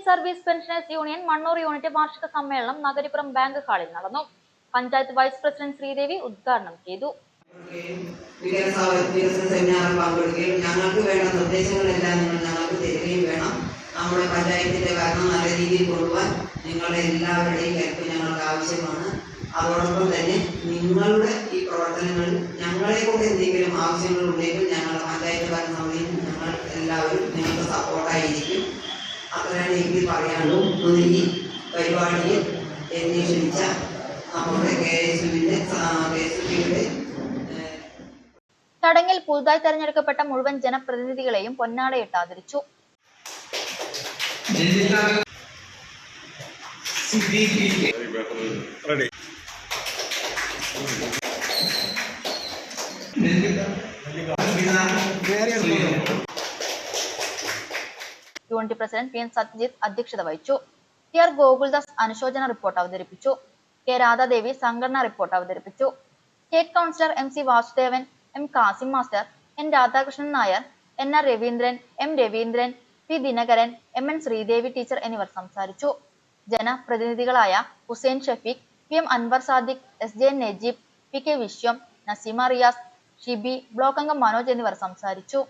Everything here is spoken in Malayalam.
Service pensioners union Mannur unit വാർഷിക സമ്മേളനം നഗരിപുരം ബാങ്ക് ഹാളിൽ നടന്നു. പഞ്ചായത്ത് വൈസ് പ്രസിഡന്റ് ശ്രീദേവി ഉദ്ഘാടനം ചെയ്തു. ഞങ്ങൾക്ക് വേണ്ട നിർദ്ദേശങ്ങളെല്ലാം ഞങ്ങൾക്ക് തരികയും വേണം. നമ്മുടെ പഞ്ചായത്തിന്റെ ഭരണം നല്ല രീതിയിൽ കൊണ്ടുപോകാൻ നിങ്ങളുടെ എല്ലാവരുടെയും ഹെൽപ്പ് ഞങ്ങൾക്ക് ആവശ്യമാണ്. അതോടൊപ്പം തന്നെ നിങ്ങളുടെ ഈ പ്രവർത്തനങ്ങളിൽ ഞങ്ങളെ കൊണ്ട് എന്തെങ്കിലും ആവശ്യങ്ങളുണ്ടെങ്കിൽ ഞങ്ങളുടെ പഞ്ചായത്ത് ഭരണസമിതിയിൽ ഞങ്ങൾ എല്ലാവരും നിങ്ങൾക്ക് സപ്പോർട്ടായിരിക്കും. അത്രയാണ് എനിക്ക് പറയാനുള്ളൂ. ഈ പരിപാടിയിൽ എന്നെ ക്ഷണിച്ച നമ്മുടെ KSUവിന്റെ ചടങ്ങിൽ പുതുതായി തെരഞ്ഞെടുക്കപ്പെട്ട മുഴുവൻ ജനപ്രതിനിധികളെയും പൊന്നാടയിട്ട് ആദരിച്ചു. യൂണിറ്റ് പ്രസിഡന്റ് PN സത്യജിത്ത് അധ്യക്ഷത വഹിച്ചു. TR ഗോകുൽദാസ് അനുശോചന റിപ്പോർട്ട് അവതരിപ്പിച്ചു. K രാധാദേവി സംഘടനാ റിപ്പോർട്ട് അവതരിപ്പിച്ചു. State councillor MC Vasudevan, M Kasim master, N Radhakrishnan Nair, NR Raveendran, M Raveendran, P Dinakaran, MN Sreedevi teacher എന്നിവർ സംസാരിച്ചു. ജനപ്രതിനിധികളായ Hussain Shafeeq, PM Anwar Sadiq, SJ Najeeb, PK Viswam, Naseema Riyas, Shibi, block അംഗം മനോജ് എന്നിവർ സംസാരിച്ചു.